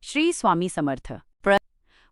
श्री स्वामी समर्थ.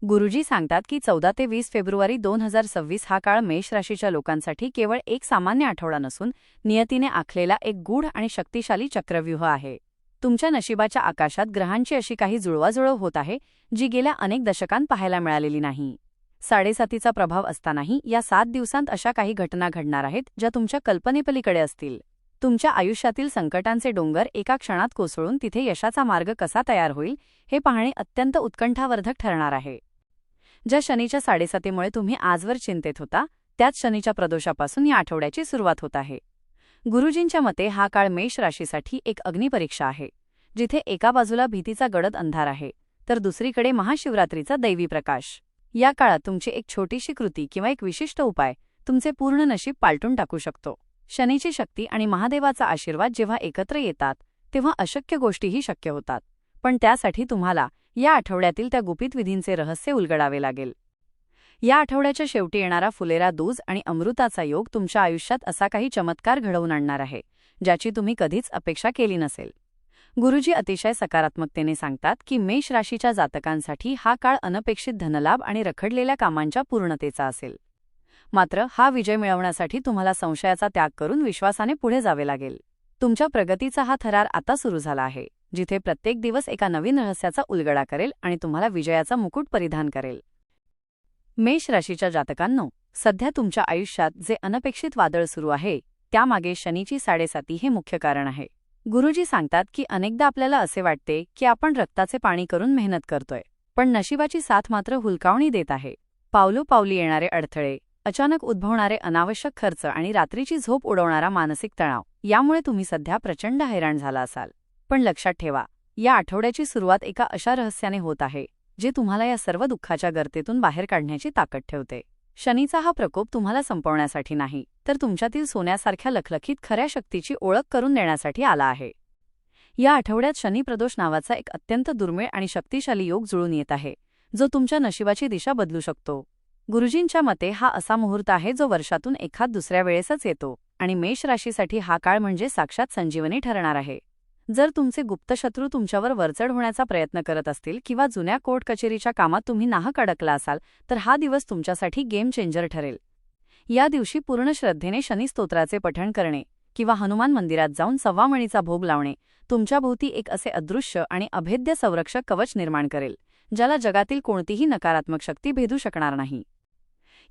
गुरुजी सांगतात की 14 ते 20 फेब्रुवारी 2026 हा काळ मेष राशीच्या लोकांसाठी केवळ एक सामान्य आठवडा नसून नियतीने आखलेला एक गूढ आणि शक्तिशाली चक्रव्यूह आहे. तुमच्या नशिबाच्या आकाशात ग्रहांची अशी काही जुळवाजुळव होत आहे जी गेल्या अनेक दशकांत पाहायला मिळालेली नाही. 7.5चा प्रभाव असतानाही या 7 दिवसांत अशा काही घटना घडणार आहेत ज्या तुमच्या कल्पनेपलीकडे असतील. तुमच्या आयुष्यातील संकटांचे डोंगर एका क्षणात कोसळून तिथे यशाचा मार्ग कसा तयार होईल हे पाहणे अत्यंत उत्कंठावर्धक ठरणार आहे. ज्या शनीच्या 7.5मुळे तुम्ही आजवर चिंतेत होता त्याच शनीच्या प्रदोषापासून या आठवड्याची सुरुवात होत आहे. गुरुजींच्या मते हा काळ मेष राशीसाठी एक अग्निपरीक्षा आहे, जिथे एका बाजूला भीतीचा गडद अंधार आहे तर दुसरीकडे महाशिवरात्रीचा दैवी प्रकाश. या काळात तुमची एक छोटीशी कृती किंवा एक विशिष्ट उपाय तुमचे पूर्ण नशीब पालटून टाकू शकतो. शनीची शक्ती आणि महादेवाचा आशीर्वाद जेव्हा एकत्र येतात तेव्हा अशक्य गोष्टीही शक्य होतात. पण त्यासाठी तुम्हाला या आठवड्यातील त्या गुपित विधींचे रहस्य उलगडावे लागेल. या आठवड्याच्या शेवटी येणारा फुलेरा दूज आणि अमृताचा योग तुमच्या आयुष्यात असा काही चमत्कार घडवून आणणार आहे ज्याची तुम्ही कधीच अपेक्षा केली नसेल. गुरुजी अतिशय सकारात्मकतेने सांगतात की मेष राशीच्या जातकांसाठी हा काळ अनपेक्षित धनलाभ आणि रखडलेल्या कामांच्या पूर्णतेचा असेल. मात्र हा विजय मिळवण्यासाठी तुम्हाला संशयाचा त्याग करून विश्वासाने पुढे जावे लागेल. तुमच्या प्रगतीचा हा थरार आता सुरू झाला आहे, जिथे प्रत्येक दिवस एका नवीन रहस्याचा उलगडा करेल आणि तुम्हाला विजयाचा मुकुट परिधान करेल. मेष राशीच्या जातकांनो, सध्या तुमच्या आयुष्यात जे अनपेक्षित वादळ सुरू आहे त्यामागे शनीची 7.5 हे मुख्य कारण आहे. गुरुजी सांगतात की अनेकदा आपल्याला असे वाटते की आपण रक्ताचे पाणी करून मेहनत करतोय, पण नशिबाची साथ मात्र हुलकावणी देत आहे. पावलोपावली येणारे अडथळे, अचानक उद्भवणारे अनावश्यक खर्च आणि रात्रीची झोप उडवणारा मानसिक तणाव यामुळे तुम्ही सध्या प्रचंड हैराण झाला असाल. पण लक्षात ठेवा, या आठवड्याची सुरुवात एका अशा रहस्याने होत आहे जे तुम्हाला या सर्व दुःखाच्या गर्तेतून बाहेर काढण्याची ताकद ठेवते. शनीचा हा प्रकोप तुम्हाला संपवण्यासाठी नाही, तर तुमच्यातील सोन्यासारख्या लखलखीत खऱ्या शक्तीची ओळख करून देण्यासाठी आला आहे. या आठवड्यात शनी प्रदोष नावाचा एक अत्यंत दुर्मिळ आणि शक्तिशाली योग जुळून येत आहे, जो तुमच्या नशिबाची दिशा बदलू शकतो. गुरुजींच्या मते हा असा मुहूर्त आहे जो वर्षातून एखाद दुसऱ्या वेळेसच येतो आणि मेष राशीसाठी हा काळ म्हणजे साक्षात संजीवनी ठरणार आहे. जर तुमचे गुप्त शत्रू तुमच्यावर वरचढ होण्याचा प्रयत्न करत असतील किंवा जुन्या कोर्ट कचेरीच्या कामात तुम्ही नाहक अडकला असाल तर हा दिवस तुमच्यासाठी गेम चेंजर ठरेल. या दिवशी पूर्ण श्रद्धेने शनी स्तोत्राचे पठण करणे किंवा हनुमान मंदिरात जाऊन सव्वामणीचा भोग लावणे तुमच्याभोवती एक असे अदृश्य आणि अभेद्य संरक्षक कवच निर्माण करेल ज्याला जगातील कोणतीही नकारात्मक शक्ती भेदू शकणार नाही.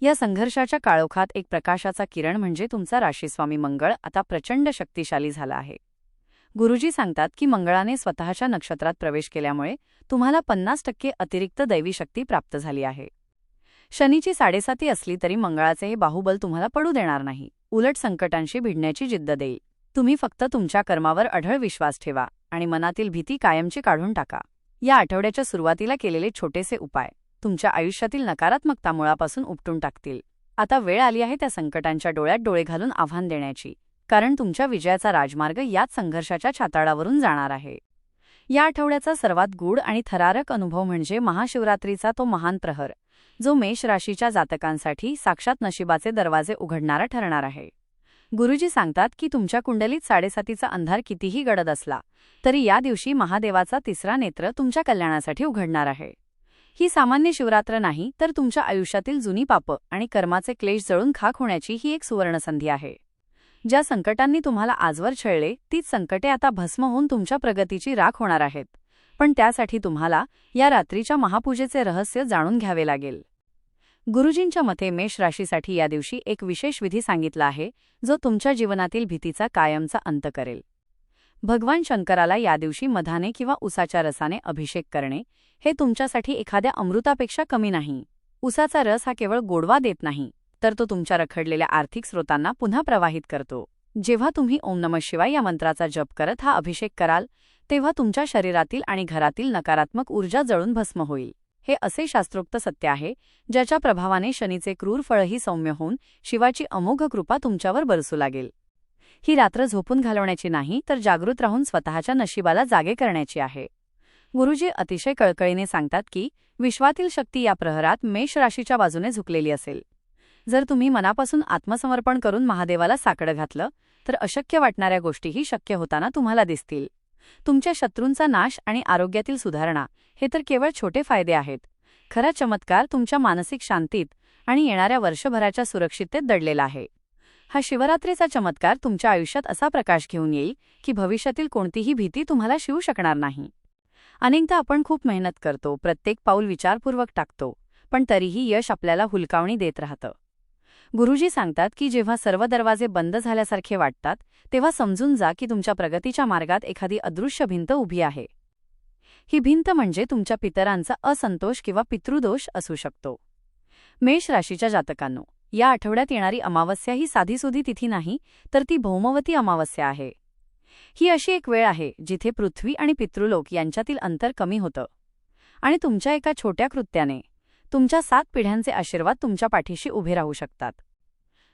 या संघर्षाच्या काळोखात एक प्रकाशाचा किरण म्हणजे तुमचा राशीस्वामी मंगळ आता प्रचंड शक्तिशाली झाला आहे. गुरुजी सांगतात की मंगळाने स्वतःच्या नक्षत्रात प्रवेश केल्यामुळे तुम्हाला 50% अतिरिक्त दैवी शक्ती प्राप्त झाली आहे. शनीची 7.5 असली तरी मंगळाचे हे बाहुबल तुम्हाला पडू देणार नाही, उलट संकटांशी भिडण्याची जिद्द देईल. तुम्ही फक्त तुमच्या कर्मावर अढळ विश्वास ठेवा आणि मनातील भीती कायमची काढून टाका. या आठवड्याच्या सुरुवातीला केलेले छोटेसे उपाय तुमच्या आयुष्यातील नकारात्मकता मुळापासून उपटून टाकतील. आता वेळ आली आहे त्या संकटांच्या डोळ्यात डोळे घालून आव्हान देण्याची, कारण तुमच्या विजयाचा राजमार्ग याच संघर्षाच्या छाताडावरून जाणार आहे. या आठवड्याचा सर्वात गूढ आणि थरारक अनुभव म्हणजे महाशिवरात्रीचा तो महान प्रहर, जो मेष राशीच्या जातकांसाठी साक्षात नशिबाचे दरवाजे उघडणारा ठरणार आहे. गुरुजी सांगतात की तुमच्या कुंडलीत 7.5चा अंधार कितीही गडद असला तरी या दिवशी महादेवाचा तिसरा नेत्र तुमच्या कल्याणासाठी उघडणार आहे. ही सामान्य शिवरात्र नाही, तर तुमच्या आयुष्यातील जुनी पापं आणि कर्माचे क्लेश जळून खाक होण्याची ही एक सुवर्णसंधी आहे. ज्या संकटांनी तुम्हाला आजवर छळले तीच संकटे आता भस्म होऊन तुमच्या प्रगतीची राख होणार आहेत. पण त्यासाठी तुम्हाला या रात्रीच्या महापूजेचे रहस्य जाणून घ्यावे लागेल. गुरुजींच्या मते मेष राशीसाठी या दिवशी एक विशेष विधी सांगितला आहे जो तुमच्या जीवनातील भीतीचा कायमचा अंत करेल. भगवान शंकराला या दिवशी मधाने किंवा उसाच्या रसाने अभिषेक करणे हे तुमच्यासाठी एखाद्या अमृतापेक्षा कमी नाही. उसाचा रस हा केवळ गोडवा देत नाही, तर तो तुमच्या रखडलेल्या आर्थिक स्रोतांना पुन्हा प्रवाहित करतो. जेव्हा तुम्ही ओम नमः शिवाय या मंत्राचा जप करत हा अभिषेक कराल तेव्हा तुमच्या शरीरातील आणि घरातील नकारात्मक ऊर्जा जळून भस्म होईल. हे असे शास्त्रोक्त सत्य आहे ज्याच्या प्रभावाने शनीचे क्रूर फळही सौम्य होऊन शिवाची अमोघ कृपा तुमच्यावर बरसू लागेल. ही रात्र झोपून घालवण्याची नाही, तर जागृत राहून स्वतःच्या नशिबाला जागे करण्याची आहे. गुरुजी अतिशय कळकळीने सांगतात की विश्वातील शक्ती या प्रहरात मेष राशीच्या बाजूने झुकलेली असेल. जर तुम्ही मनापासून आत्मसमर्पण करून महादेवाला साकडं घातलं तर अशक्य वाटणाऱ्या गोष्टीही शक्य होताना तुम्हाला दिसतील. तुमच्या शत्रूंचा नाश आणि आरोग्यातील सुधारणा हे तर केवळ छोटे फायदे आहेत. खरा चमत्कार तुमच्या मानसिक शांतीत आणि येणाऱ्या वर्षभराच्या सुरक्षिततेत दडलेला आहे. हा शिवरात्रीचा चमत्कार तुमच्या आयुष्यात असा प्रकाश घेऊन येईल की भविष्यातील कोणतीही भीती तुम्हाला शिवू शकणार नाही. अनेकदा आपण खूप मेहनत करतो, प्रत्येक पाऊल विचारपूर्वक टाकतो, पण तरीही यश आपल्याला हुलकावणी देत राहतं. गुरुजी सांगतात की जेव्हा सर्व दरवाजे बंद झाल्यासारखे वाटतात, तेव्हा समजून जा की तुमच्या प्रगतीच्या मार्गात एखादी अदृश्य भिंत उभी आहे. ही भिंत म्हणजे तुमच्या पितरांचा असंतोष किंवा पितृदोष असू शकतो. मेष राशीच्या जातकांनो, या आठवड्यात येणारी अमावस्या ही साधीसुधी तिथी नाही, तर ती भौमवती अमावस्या आहे. ही अशी एक वेळ आहे जिथे पृथ्वी आणि पितृलोक यांच्यातील अंतर कमी होतं आणि तुमच्या एका छोट्या कृत्याने तुमच्या 7 पिढ्यांचे आशीर्वाद तुमच्या पाठीशी उभे राहू शकतात.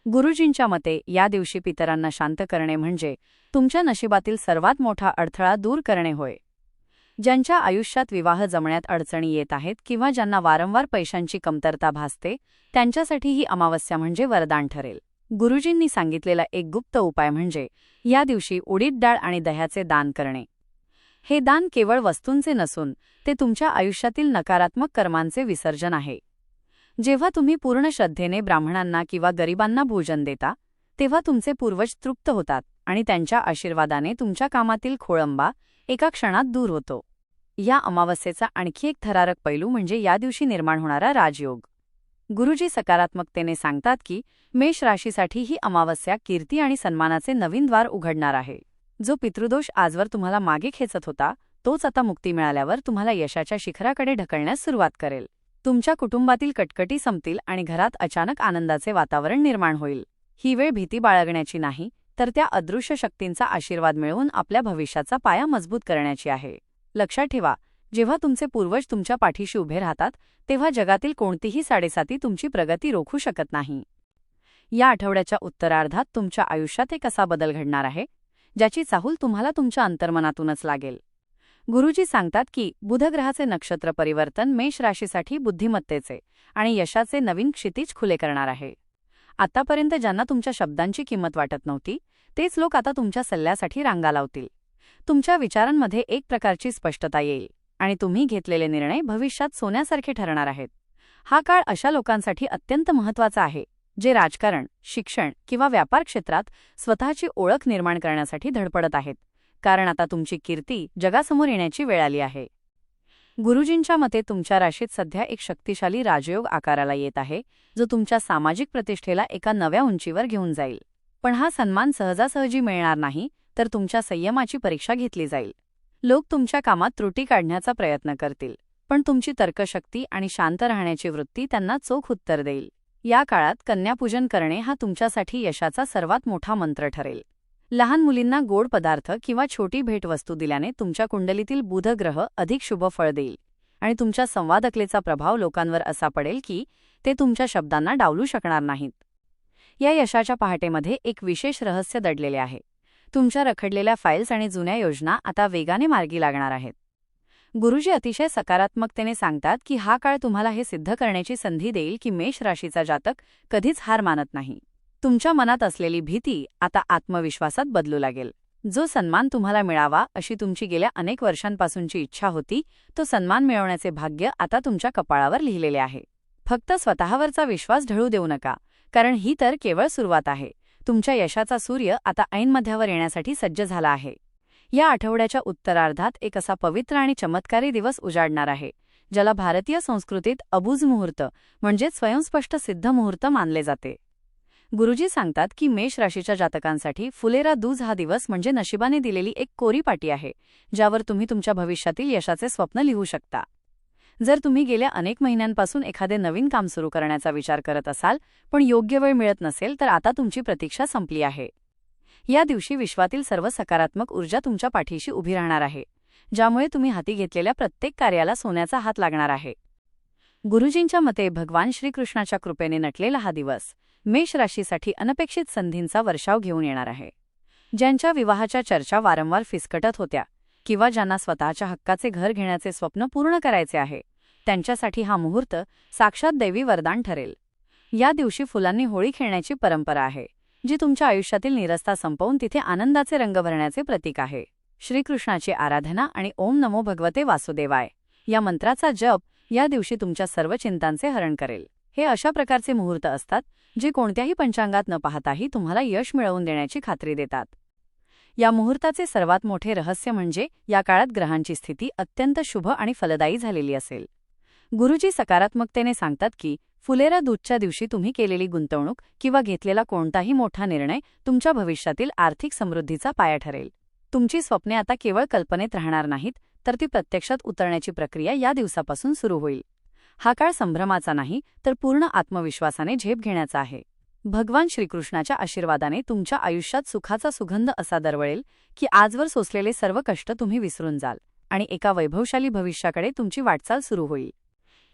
गुरुजींच्या मते या दिवशी पितरांना शांत करणे म्हणजे तुमच्या नशिबातील सर्वात मोठा अडथळा दूर करणे होय. ज्यांच्या आयुष्यात विवाह जमण्यात अडचणी येत आहेत किंवा ज्यांना वारंवार पैशांची कमतरता भासते, त्यांच्यासाठी ही अमावस्या म्हणजे वरदान ठरेल. गुरुजींनी सांगितलेला एक गुप्त उपाय म्हणजे या दिवशी उडीद डाळ आणि दह्याचे दान करणे. हे दान केवळ वस्तूंचे नसून ते तुमच्या आयुष्यातील नकारात्मक कर्मांचे विसर्जन आहे. जेव्हा तुम्ही पूर्ण श्रद्धेने ब्राह्मणांना किंवा गरिबांना भोजन देता, तेव्हा तुमचे पूर्वज तृप्त होतात आणि त्यांच्या आशीर्वादाने तुमच्या कामातील खोळंबा एका क्षणात दूर होतो. या अमावस्येचा आणखी एक थरारक पैलू म्हणजे या दिवशी निर्माण होणारा राजयोग. गुरुजी सकारात्मकतेने सांगतात की मेष राशीसाठी ही अमावस्या कीर्ती आणि सन्मानाचे नवीन द्वार उघडणार आहे. जो पितृदोष आजवर तुम्हाला मागे खेचत होता, तोच आता मुक्ती मिळाल्यावर तुम्हाला यशाच्या शिखराकडे ढकलण्यास सुरुवात करेल. तुमच्या कुटुंबातील कटकटी संपतील आणि घरात अचानक आनंदाचे वातावरण निर्माण होईल. ही वेळ भीती बाळगण्याची नाही, तर त्या अदृश्य शक्तींचा आशीर्वाद मिळवून आपल्या भविष्याचा पाया मजबूत करण्याची आहे. लक्षात ठेवा, जेव्हा तुमचे पूर्वज तुमच्या पाठीशी उभे राहतात, तेव्हा जगातील कोणतीही साडेसाती तुमची प्रगती रोखू शकत नाही. या आठवड्याच्या उत्तरार्धात तुमच्या आयुष्यात एक असा बदल घडणार आहे ज्याची चाहूल तुम्हाला तुमच्या अंतर्मनातूनच लागेल. गुरुजी सांगतात की बुधग्रहाचे नक्षत्र परिवर्तन मेष राशीसाठी बुद्धिमत्तेचे आणि यशाचे नवीन क्षितिज खुले करणार आहे. आतापर्यंत ज्यांना तुमच्या शब्दांची किंमत वाटत नव्हती, तेच लोक आता तुमच्या सल्ल्यासाठी रांगा लावतील. तुमच्या विचारांमध्ये एक प्रकारची स्पष्टता येईल आणि तुम्ही घेतलेले निर्णय भविष्यात सोन्यासारखे ठरणार आहेत. हा काळ अशा लोकांसाठी अत्यंत महत्त्वाचा आहे जे राजकारण, शिक्षण किंवा व्यापार क्षेत्रात स्वतःची ओळख निर्माण करण्यासाठी धडपडत आहेत, कारण आता तुमची कीर्ती जगासमोर येण्याची वेळ आली आहे. गुरुजींच्या मते तुमच्या राशीत सध्या एक शक्तिशाली राजयोग आकाराला येत आहे, जो तुमच्या सामाजिक प्रतिष्ठेला एका नव्या उंचीवर घेऊन जाईल. पण हा सन्मान सहजासहजी मिळणार नाही, तर तुमच्या संयमाची परीक्षा घेतली जाईल. लोक तुमच्या कामात त्रुटी काढण्याचा प्रयत्न करतील, पण तुमची तर्कशक्ती आणि शांत राहण्याची वृत्ती त्यांना चोख उत्तर देईल. या काळात कन्यापूजन करणे हा तुमच्यासाठी यशाचा सर्वात मोठा मंत्र ठरेल. लहान मुलींना गोड पदार्थ किंवा छोटी भेटवस्तू दिल्याने तुमच्या कुंडलीतील बुध ग्रह अधिक शुभ फळ देईल आणि तुमच्या संवादकलेचा प्रभाव लोकांवर असा पडेल की ते तुमच्या शब्दांना डावलू शकणार नाहीत. या यशाच्या पहाटेमध्ये एक विशेष रहस्य दडलेले आहे. तुमच्या रखडलेल्या फाईल्स आणि जुन्या योजना आता वेगाने मार्गी लागणार आहेत. गुरुजी अतिशय सकारात्मकतेने सांगतात की हा काळ तुम्हाला हे सिद्ध करण्याची संधी देईल की मेष राशीचा जातक कधीच हार मानत नाही. तुमच्या मनात असलेली भीती आता आत्मविश्वासात बदलू लागेल. जो सन्मान तुम्हाला मिळावा अशी तुमची गेल्या अनेक वर्षांपासूनची इच्छा होती, तो सन्मान मिळवण्याचे भाग्य आता तुमच्या कपाळावर लिहिलेले आहे. फक्त स्वतःवरचा विश्वास ढळू देऊ नका, कारण ही तर केवळ सुरुवात आहे. तुमच्या यशाचा सूर्य आता ऐन मध्यावर येण्यासाठी सज्ज झाला आहे. या आठवड्याच्या उत्तरार्धात एक असा पवित्र आणि चमत्कारी दिवस उजाडणार आहे, ज्याला भारतीय संस्कृतीत अबूझ मुहूर्त म्हणजे स्वयंस्पष्ट सिद्ध मुहूर्त मानले जाते. गुरुजी सांगतात की मेष राशीच्या जातकांसाठी फुलेरा दूज हा दिवस म्हणजे नशिबाने दिलेली एक कोरी पाटी आहे, ज्यावर तुम्ही तुमच्या भविष्यातील यशाचे स्वप्न लिहू शकता. जर तुम्ही गेल्या अनेक महिन्यांपासून एखादे नवीन काम सुरू करण्याचा विचार करत असाल, पण योग्य वेळ मिळत नसेल, तर आता तुमची प्रतीक्षा संपली आहे. या दिवशी विश्वातील सर्व सकारात्मक ऊर्जा तुमच्या पाठीशी उभी राहणार आहे, ज्यामुळे तुम्ही हाती घेतलेल्या प्रत्येक कार्याला सोन्याचा हात लागणार आहे. गुरुजींच्या मते भगवान श्रीकृष्णाच्या कृपेने नटलेला हा दिवस मेष राशीसाठी अनपेक्षित संधींचा वर्षाव घेऊन येणार आहे. ज्यांच्या विवाहाच्या चर्चा वारंवार फिसकटत होत्या किंवा ज्यांना स्वतःच्या हक्काचे घर घेण्याचे स्वप्न पूर्ण करायचे आहे, त्यांच्यासाठी हा मुहूर्त साक्षात दैवी वरदान ठरेल. या दिवशी फुलांनी होळी खेळण्याची परंपरा आहे, जी तुमच्या आयुष्यातील निरस्ता संपवून तिथे आनंदाचे रंग भरण्याचे प्रतीक आहे. श्रीकृष्णाची आराधना आणि ओम नमो भगवते वासुदेवाय या मंत्राचा जप या दिवशी तुमच्या सर्व चिंतांचे हरण करेल. हे अशा प्रकारचे मुहूर्त असतात जे कोणत्याही पंचांगात न पाहताही तुम्हाला यश मिळवून देण्याची खात्री देतात. या मुहूर्ताचे सर्वात मोठे रहस्य म्हणजे या काळात ग्रहांची स्थिती अत्यंत शुभ आणि फलदायी झालेली असेल. गुरुजी सकारात्मकतेने सांगतात की फुलेरा दूजच्या दिवशी तुम्ही केलेली गुंतवणूक किंवा घेतलेला कोणताही मोठा निर्णय तुमच्या भविष्यातील आर्थिक समृद्धीचा पाया ठरेल. तुमची स्वप्ने आता केवळ कल्पनेत राहणार नाहीत, तर ती प्रत्यक्षात उतरण्याची प्रक्रिया या दिवसापासून सुरू होईल. हा काळ संभ्रमाचा नाही, तर पूर्ण आत्मविश्वासाने झेप घेण्याचा आहे. भगवान श्रीकृष्णाच्या आशीर्वादाने तुमच्या आयुष्यात सुखाचा सुगंध असा दरवळेल की आजवर सोसलेले सर्व कष्ट तुम्ही विसरून जाल आणि एका वैभवशाली भविष्याकडे तुमची वाटचाल सुरू होईल.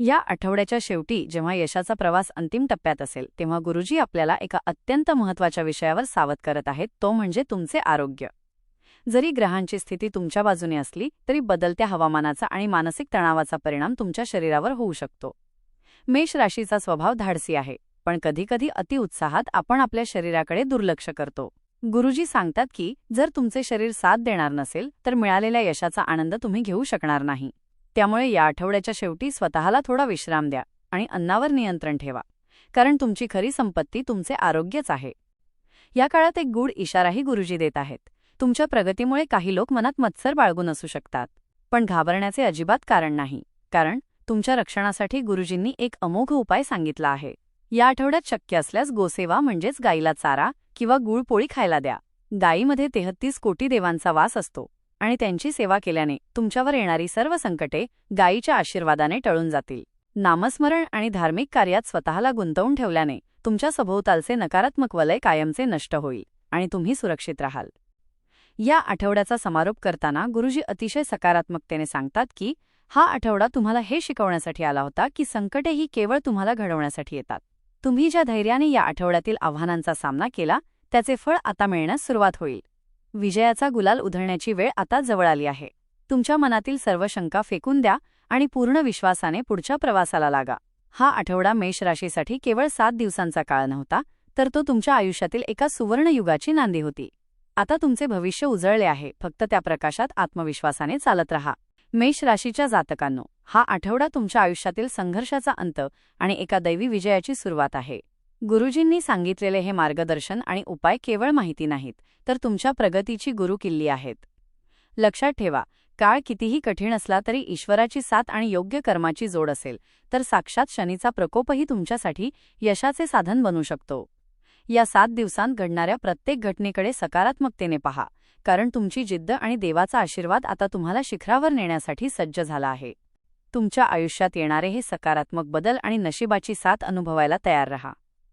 या आठवड्याच्या शेवटी जेव्हा यशाचा प्रवास अंतिम टप्प्यात असेल, तेव्हा गुरुजी आपल्याला एका अत्यंत महत्त्वाच्या विषयावर सावध करत आहेत, तो म्हणजे तुमचे आरोग्य. जरी ग्रहांची स्थिती तुमच्या बाजूने असली तरी बदलत्या हवामानाचा आणि मानसिक तणावाचा परिणाम तुमच्या शरीरावर होऊ शकतो. मेष राशीचा स्वभाव धाडसी आहे, पण कधीकधी अतिउत्साहात आपण आपल्या शरीराकडे दुर्लक्ष करतो. गुरुजी सांगतात की जर तुमचे शरीर साथ देणार नसेल तर मिळालेल्या यशाचा आनंद तुम्ही घेऊ शकणार नाही. त्यामुळे या आठवड्याच्या शेवटी स्वतःला थोडा विश्राम द्या आणि अन्नावर नियंत्रण ठेवा, कारण तुमची खरी संपत्ती तुमचे आरोग्यच आहे. या काळात एक गूढ इशाराही गुरुजी देत आहेत. तुमच्या प्रगतीमुळे काही लोक मनात मत्सर बाळगून असू शकतात, पण घाबरण्याचे अजिबात कारण नाही, कारण तुमच्या रक्षणासाठी गुरुजींनी एक अमोघ उपाय सांगितला आहे. या आठवड्यात शक्य असल्यास गोसेवा म्हणजेच गायीला चारा किंवा गूळपोळी खायला द्या. गायीमध्ये 33 कोटी देवांचा वास असतो आणि त्यांची सेवा केल्याने तुमच्यावर येणारी सर्व संकटे गायीच्या आशीर्वादाने टळून जातील. नामस्मरण आणि धार्मिक कार्यात स्वतःला गुंतवून ठेवल्याने तुमच्या सभोवतालचे नकारात्मक वलय कायमचे नष्ट होईल आणि तुम्ही सुरक्षित राहाल. या आठवड्याचा समारोप करताना गुरुजी अतिशय सकारात्मकतेने सांगतात की हा आठवडा तुम्हाला हे शिकवण्यासाठी आला होता की संकटे ही केवळ तुम्हाला घडवण्यासाठी येतात. तुम्ही ज्या धैर्याने या आठवड्यातील आव्हानांचा सामना केला त्याचे फळ आता मिळण्यास सुरुवात होईल. विजयाचा गुलाल उधळण्याची वेळ आता जवळ आली आहे. तुमच्या मनातील सर्व शंका फेकून द्या आणि पूर्ण विश्वासाने पुढच्या प्रवासाला लागा. हा आठवडा मेष राशीसाठी केवळ 7 दिवसांचा काळ नव्हता, तर तो तुमच्या आयुष्यातील एका सुवर्ण युगाची नांदी होती. आता तुमचे भविष्य उजळले आहे, फक्त त्या प्रकाशात आत्मविश्वासाने चालत रहा. मेष राशीच्या जातकांनो, हा आठवडा तुमच्या आयुष्यातील संघर्षाचा अंत आणि एका दैवी विजयाची सुरुवात आहे. गुरुजींनी सांगितलेले हे मार्गदर्शन आणि उपाय केवळ माहिती नाहीत, तर तुमच्या प्रगतीची गुरुकिल्ली आहेत. लक्षात ठेवा, काळ कितीही कठीण असला तरी ईश्वराची साथ आणि योग्य कर्माची जोड असेल तर साक्षात शनीचा प्रकोपही तुमच्यासाठी यशाचे साधन बनू शकतो. या 7 दिवसांत घडणाऱ्या प्रत्येक घटनेकडे सकारात्मकतेने पहा, कारण तुमची जिद्द आणि देवाचा आशीर्वाद आता तुम्हाला शिखरावर नेण्यासाठी सज्ज झाला आहे. तुमच्या आयुष्यात येणारे हे सकारात्मक बदल आणि नशिबाची साथ अनुभवायला तयार रहा.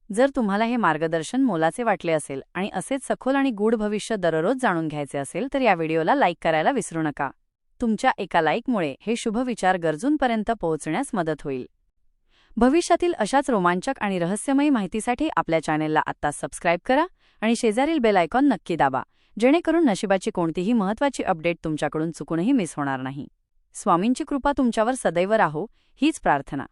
जर तुम्हाला हे मार्गदर्शन मोलाचे वाटले असेल आणि असेच सखोल आणि गूढ भविष्य दररोज जाणून घ्यायचे असेल तर या व्हिडिओला लाईक करायला विसरू नका. तुमच्या एका लाईकमुळे हे शुभ विचार गरजूंपर्यंत पोहोचण्यास मदत होईल. भविष्यातील अशाच रोमांचक आणि रहस्यमयी माहितीसाठी आपल्या चॅनेलला आत्ता सबस्क्राईब करा आणि शेजारील बेल आयकॉन नक्की दाबा, जेणेकरून नशिबाची कोणतीही महत्त्वाची अपडेट तुमच्याकडून चुकूनही मिस होणार नाही. स्वामींची कृपा तुमच्यावर सदैव राहो, हीच प्रार्थना.